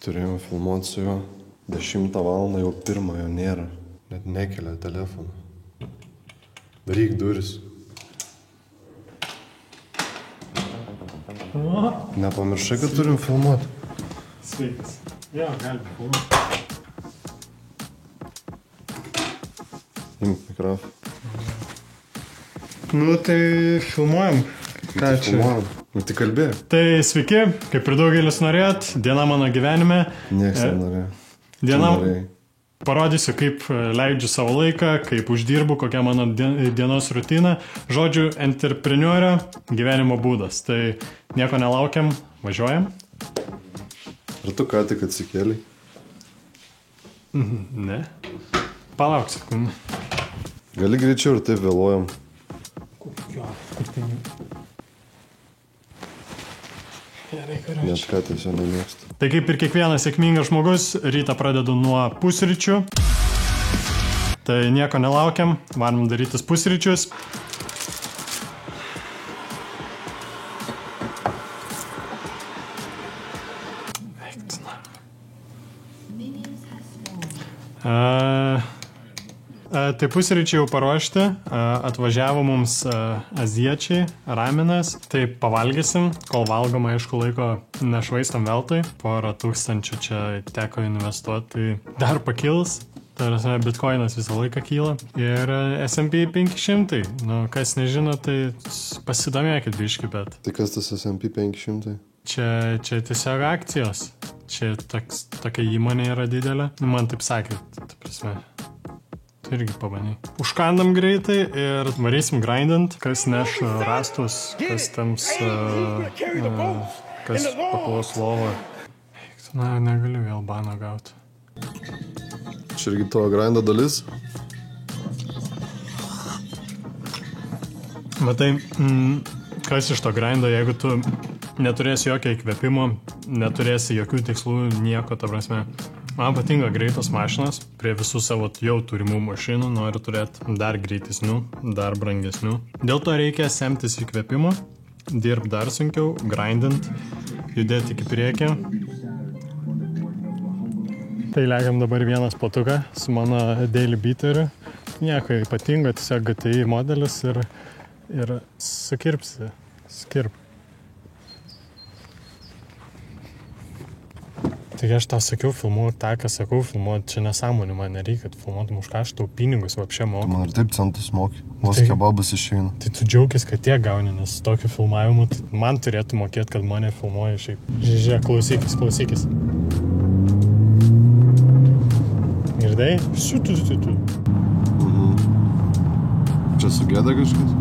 Turėjome filmuoti su juo 10 valandą, jau pirmojo nėra. Net nekelia telefoną. Daryk duris. Nepamiršai, kad turim filmuoti. Sveikas. Jo, galime filmuoti. Imk mikrofą. Nu, tai filmuojam. Ką čia? Filmuojam. Nu, tai kalbėjau. Tai sveiki, kaip ir daugelis norėjot, diena mano gyvenime. Niekas nenorėjo. Diena parodysiu, kaip leidžiu savo laiką, kaip uždirbu, kokia mano dienos rutina. Žodžiu, entrepreneurio gyvenimo būdas. Tai nieko nelaukiam, važiuojam. Ar tu ką tik atsikėlei? Ne. Palauk sekundę. Gali greičiau ir taip vėluojam. Net ką tiesiog nemėgstu. Tai kaip ir kiekvienas sėkmingas žmogus, rytą pradedu nuo pusryčių. Tai nieko nelaukiam, varom darytis pusryčius. Tai pusryčiai jau paruošti, atvažiavo mums aziečiai, raminas, tai pavalgysim, kol valgom, aišku, laiko nešvaistam veltui, 1,000 tūkstančių čia teko investuoti, tai dar pakils, tai bitcoinas visą laiką kyla ir S&P 500, nu kas nežino, tai pasidomėkit biškį, bet. Tai kas tas S&P 500? Čia tiesiog akcijos, čia tokia įmonė yra didelė, nu man taip sakė, ta prasme. Tai irgi pabanai. Užkandam greitai ir varysim grindant, kas neš rastus, kas tams, kas paklos lovą. Na, negaliu vėl baną gauti. Čia irgi tavo grindo dalis? Matai, kas iš to grindo, jeigu tu neturėsi jokio įkvėpimo, neturėsi jokių tikslų, nieko, ta prasme. Man patinka greitos mašinas, prie visų savo jau turimų mašinų noriu turėti dar greitesnių, dar brangesnių. Dėl to reikia semtis įkvėpimo, dirbti dar sunkiau, grindint, judėti iki priekį. Tai legiam dabar vieną spotuką su mano Daily Beateriu. Nieko ypatingo, tiesiog GTI modelis ir sukirpsi, skirp. Tai aš tau sakiau filmuoti tą, ką sakau filmuoti, čia nesąmonė, man nereikia filmuotum, už ką aš tau pinigus vapšė moku. Man ir taip centus moki, vos kebabas išeina. Tai tu džiaugis, kad tiek gauni, nes tokiu filmavimu man turėtų mokėti, kad mane filmuoja šiaip. Žiūrėk, klausykis. Girdai? Šiutu. Čia sugėda kažkas?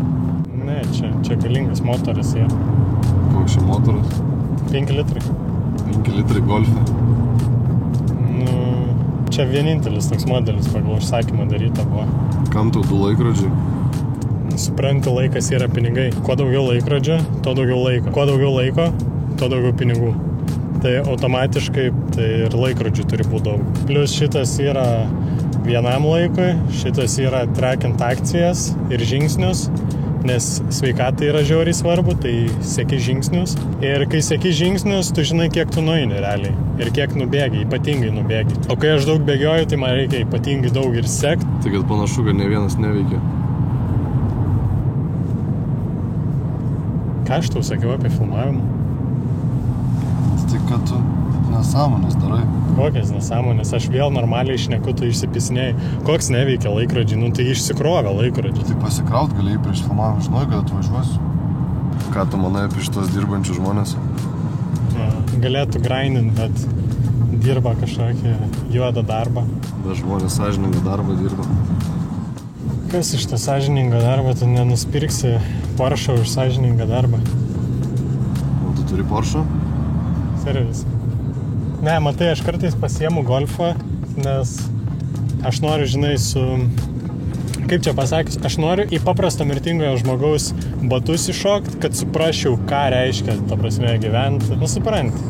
Ne, čia galingas motoras jie. Koks čia motoras? 5 litrai. 5 litrai golfe. Nu, čia vienintelis toks modelis pagal užsakymą daryta buvo. Kam tau du laikrodžiai? Supranti, laikas yra pinigai. Kuo daugiau laikrodžio, to daugiau laiko. Kuo daugiau laiko, to daugiau pinigų. Tai automatiškai tai ir laikrodžių turi būti daug. Plius šitas yra vienam laikui, šitas yra trackint akcijas ir žingsnius, nes sveikatai yra žiauriai svarbu, tai seki žingsnius. Ir kai seki žingsnius, tu žinai, kiek tu nueini realiai. Ir kiek nubėgi, ypatingai nubėgi. O kai aš daug bėgioju, tai man reikia ypatingai daug ir sekt. Tai kad panašu, kad ne vienas neveikia. Ką aš tau sakiau apie filmavimą? Tai kad tu nesąmonės darai. Kokias nesąmonės? Aš vėl normaliai šneku, tu išsipisinėjai. Koks neveikia laikrodžiai? Nu tai išsikrovė laikrodžiai. Tai pasikraut galėjai prieš filmavimą, žinoj, kad atvažiuosiu. Ką tu manai apie šitos dirbančius žmonės? Galėtų grindint, bet dirba kažkokį juodą darbą. Bet žmonės sąžiningą darbą dirba. Kas iš to sąžiningo darbo, tu nenuspirksi Porsche už sąžiningą darbą. O tu turi Porsche? Servis. Ne, matai, aš kartais pasiemu golfą, nes aš noriu, žinai, kaip čia pasakius, aš noriu į paprasto mirtingojo žmogaus batus iššokti, kad suprasčiau, ką reiškia, ta prasme, gyventi. Nu, supranti.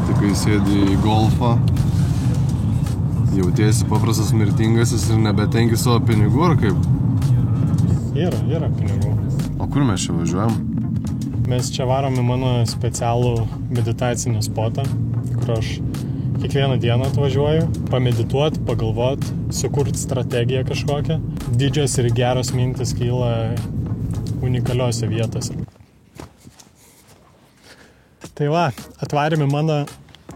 Tai kai sėdi į golfą, jautiesi paprastas mirtingasis ir nebetenki savo pinigų, ar kaip? Yra pinigų. O kur mes čia važiuojam? Mes čia varom į mano specialų meditacinį spotą, kur aš kiekvieną dieną atvažiuoju, pamedituot, pagalvot, sukurt strategiją kažkokią. Didžios ir geros mintis kyla unikaliose vietose. Tai va, atvarėme mano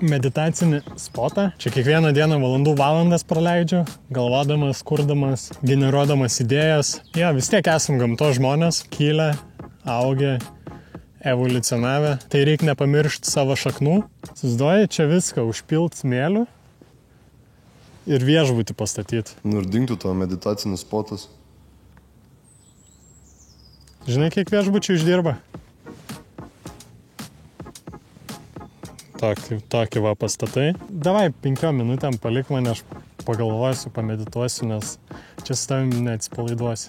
meditacinį spotą. Čia kiekvieną dieną valandas praleidžiu, galvodamas, kurdamas, generuodamas idėjas. Ja, vis tiek esam gamtos žmonės, kilę, augę, evoliucionavę. Tai reikia nepamiršti savo šaknų. Susiduoja čia viską užpilt smėliu ir viešbutį pastatyti. Nu ir dingtų tavo meditacinis spotas. Žinai, kiek viešbučių išdirba? Tokį va pastatai. Davai 5 minutėm palik mane, aš pagalvosiu, pamedituosiu, nes čia su tavim neatsipalaiduosiu.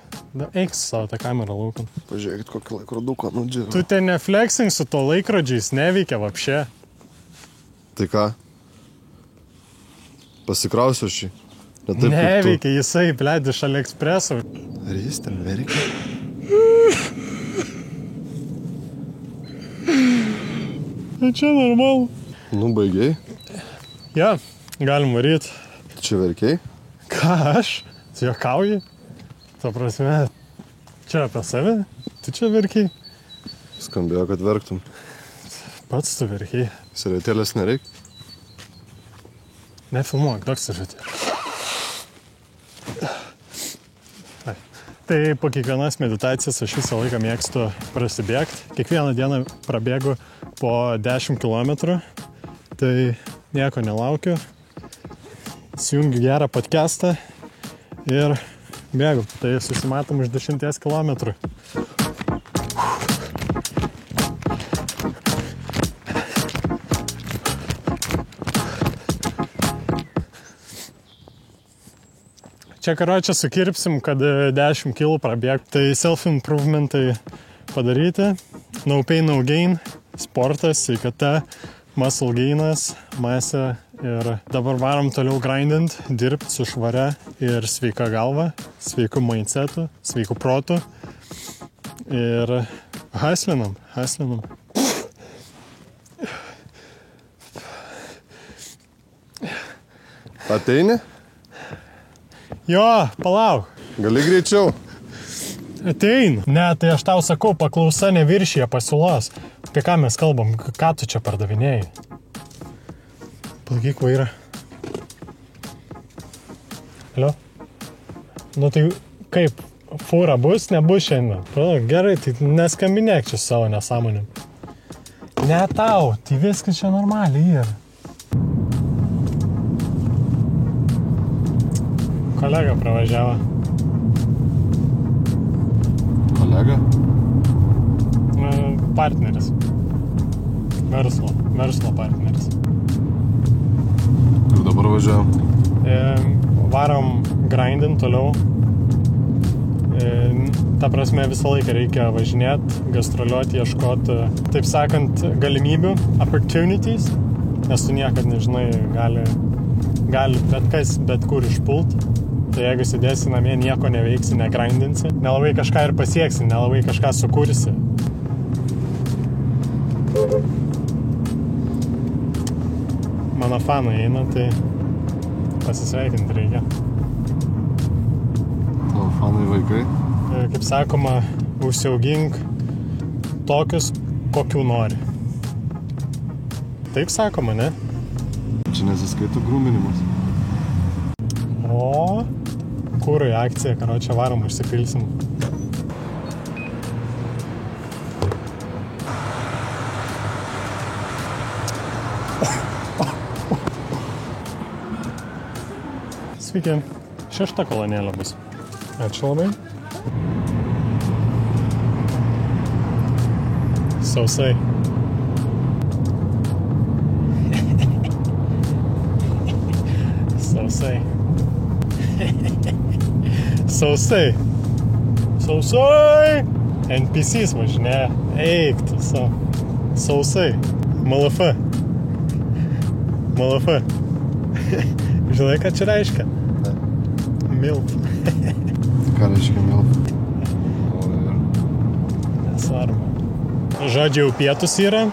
Eik su savo tą kamerą laukan. Pažiūrėkit, kokį laikroduką nudžiūrė. Tu ten neflexing su to laikrodžiais, neveikia vapšė. Tai ką? Pasikrausiu šį. Neveikia, jisai, blėdi, iš AliExpresso. Ar jis ten verkia? Tai čia normalu. Nu, baigiai. Ja, galim varyt. Tu čia verkiai? Ką aš? Tu juokauji? Ta prasme, čia apie save? Tu čia verkiai? Skambėjo, kad verktum. Pats tu verkiai. Serietėlės nereik? Nefilmuok, toks serietėlės. Tai po kiekvienas meditacijas aš visą laiką mėgstu prasibėgti. Kiekvieną dieną prabėgu po 10 km. Tai nieko nelaukiu. Įsijungiu gerą podcastą ir bėgu. Tai susimatom už 10 km. Čia karočią sukirpsim, kad 10 kg prabėgti. Tai self-improvementai padaryti. No pain, no gain. Sportas, sveikata, muscle gainas, masė. Ir dabar varom toliau grindint, dirbti su švaria ir sveika galva, sveiku mindsetu, sveiku protu. Ir haslinam. Ateini? Jo, palauk. Gali greičiau. Atein. Ne, tai aš tau sakau, paklausa neviršyje pasiūlos. Apie ką mes kalbam? Ką tu čia pardavinėjai? Palaikyk vairą. Alio? Nu tai kaip? Fūra bus, nebus šiandien? Gerai, tai neskambinėk čia savo nesąmonėm. Ne tau, tai viskas čia normaliai yra. Kolega pravažiavo. Kolega? Partneris. Verslo partneris. Ir dabar važiavam? Varom grindint toliau. Ta prasme, visą laiką reikia važinėti, gastroliuoti, ieškoti, taip sakant, galimybių, opportunities, nes tu niekad nežinai, gali bet kas, bet kur išpult. Tai jeigu sėdėsi namie, nieko neveiksi, negrindinsi, nelabai kažką ir pasieksi, nelabai kažką sukursi. Mano fanai eina, tai pasisveikinti reikia. O, fanai vaikai? Kaip sakoma, užsiaugink tokius, kokių nori. Taip sakoma, ne? Čia nesiskaito grūminimas. O, kūrui akcija, karočią varom, užsipilsim. Sveiki, 6 kolonėlė bus. Ačiū labai. Sausai. Sausai. NPCs važinėja. Eik, tu sausai. MLF. Žinai, ką čia reiškia? Ne. Milf. Ką reiškia milf? Nesvarbu. Žodžiu, pietus yra.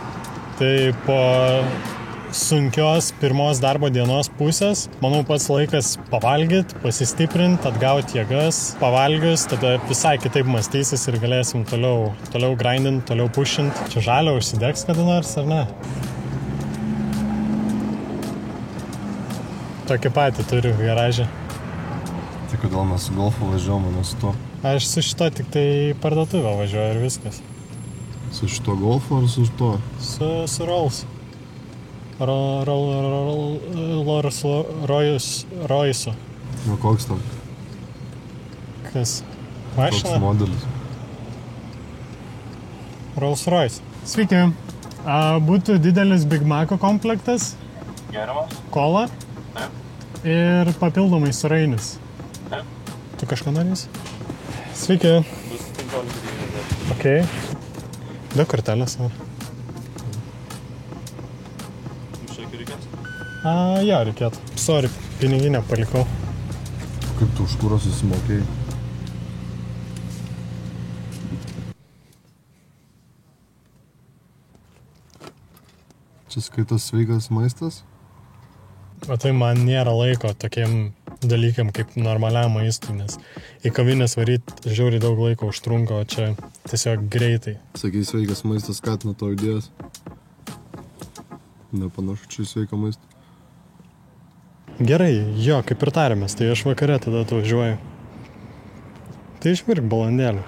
Tai po sunkios pirmos darbo dienos pusės. Manau, pats laikas pavalgyti, pasistiprinti, atgauti jėgas. Pavalgius, tada visai kitaip mąstysis ir galėsim toliau grindint, toliau pushint. Čia žalio užsidegs kada nors, ar ne? Tokį patį turiu garažą. Tai kodėl mes su Golfu važiuojame, ne su to? Aš su šito tik tai parduotuvę važiuoju ir viskas. Su šito Golfu ar su to? Su Rolls. Rolls Royce. Nu, koks tam? Kas? Koks Mašina? modelis? Rolls Royce. Sveiki. Būtų didelis Big Mac komplektas. Gerimas? Kola. Taip. Ir papildomai surainis. Taip. Tu kažką norės? Sveiki. Bus 15 Okay. 2 kortelės. Šekių reikės? Jo, reikėtų. Sorry, piniginę palikau. Kaip tu už kurą susimokėjai? Čia skaitas sveikas maistas? O tai man nėra laiko tokiem dalykam kaip normaliam maistui, nes į kavinės varyti žiauriai daug laiko užtrunka, o čia tiesiog greitai. Sakai, sveikas maistas skatina tavo idėjas. Nepanašu čia į sveiką maistą. Gerai, jo, kaip ir tarėmės, tai aš vakare tada atvažiuoju. Tai išmirk balandėlį.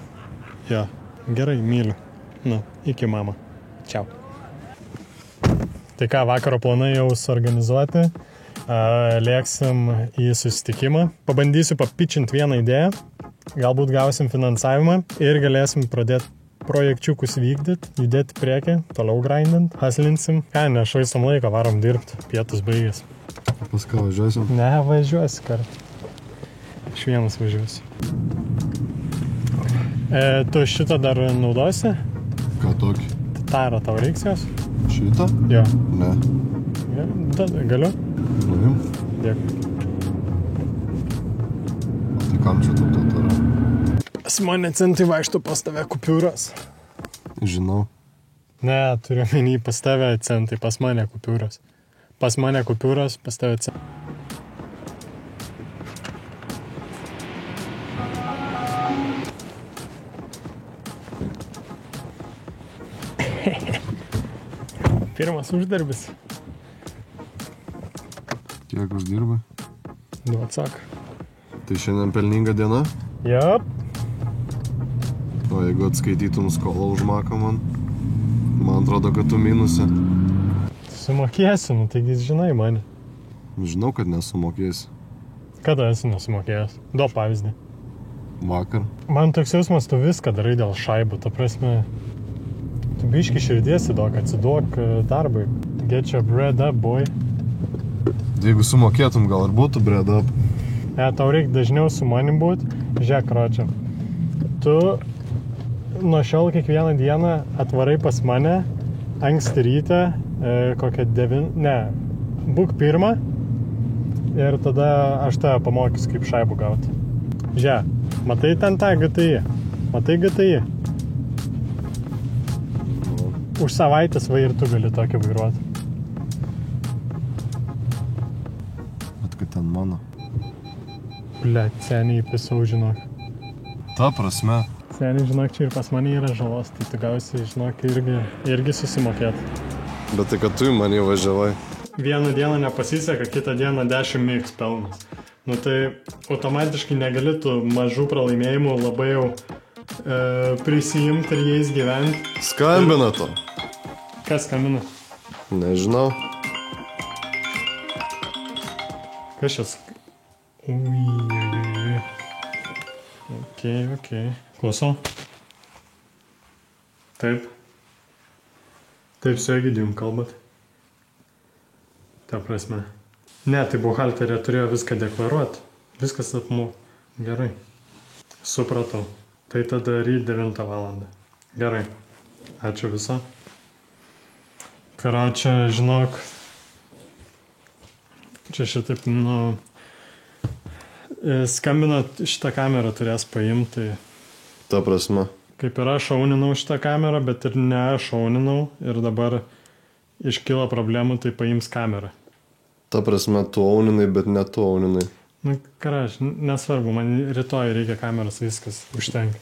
Jo, gerai, myliu. Nu, iki mama. Čiau. Tai ką, vakaro planai jau suorganizuoti. Lėksim į susitikimą. Pabandysiu papičinti vieną idėją. Galbūt gausim finansavimą ir galėsim pradėti projekčiukus vykdyti, judėti priekį, toliau grindint, haslinsim. Ką, nešvaistam laiko, varom dirbti. Pietus baigės. Pas ką važiuosim? Ne, važiuosi kartą. Aš vienas važiuosi. Tu šitą dar naudosi? Ką tokį? Tarą tau reiks jos? Šitą? Jo. Ne. Galiu? Nuim. Dėkui. O tai kam čia tau tara? Pas mane centai vaikšto pas tave kupiūros. Žinau. Ne, turiu menį pas tave centai, pas mane kupiūros. Pas mane kupiūros, pas tave centai. Pirmas uždarbis. Kiek uždirbai? Atsak. Tai šiandien pelninga diena? Jop. O jeigu atskaitytum skolą už maką man atrodo, kad tu minuse. Sumokėsiu, nu taigi žinai mane. Žinau, kad nesumokėsi. Kada esi nesumokėjęs? Duok pavyzdį. Vakar. Man toks jausmas, tu viską darai dėl šaibų, ta prasme. Tu biški širdies įduok, atsiduok darbui. Get your bread up, boy. Jeigu sumokėtum, gal ir būtų bread up. Tau reikia dažniau su manim būt. Žiūrėk, kročia. Tu nuo šiol kiekvieną dieną atvarai pas mane, anksti ryte, kokią 9... Ne, būk pirmą ir tada aš tave pamokysiu, kaip šaibų gauti. Žiūrėk, matai ten tą GTI? Matai GTI? Už savaitės va ir tu gali tokį vairuoti. Bet kad ten mano. Blet, seniai įpisau, žinok. Ta prasme. Seniai, žinok, čia ir pas mane yra žalos, tai tu gausi, žinok, irgi susimokėti. Bet tai kad tu į mane važiavai. Vieną dieną nepasiseka, kitą dieną 10 mix pelnas. Nu tai automatiškai negali tu mažų pralaimėjimų labai jau prisijimti ir jais gyventi. Skambina to. Kas skambina? Nežinau. Kas šias? Ui. Ok. Klausau. Taip. Taip, su Egidijum kalbat. Ta prasme. Ne, tai buhalterė turėjo viską deklaruoti. Viskas apmu. Gerai. Supratau. Tai tada ryt 9 valandą. Gerai. Ačiū viso. Karočią, žinok. Čia šitaip, skambina šitą kamerą turės paimti. Ta prasme. Kaip ir aš šauninau šitą kamerą, bet ir ne aš šauninau. Ir dabar iškyla problemų, tai paims kamerą. Ta prasme, tu auninai, bet ne tu auninai. Nu, karaš, nesvarbu, man rytoj reikia kameros, viskas užtenka.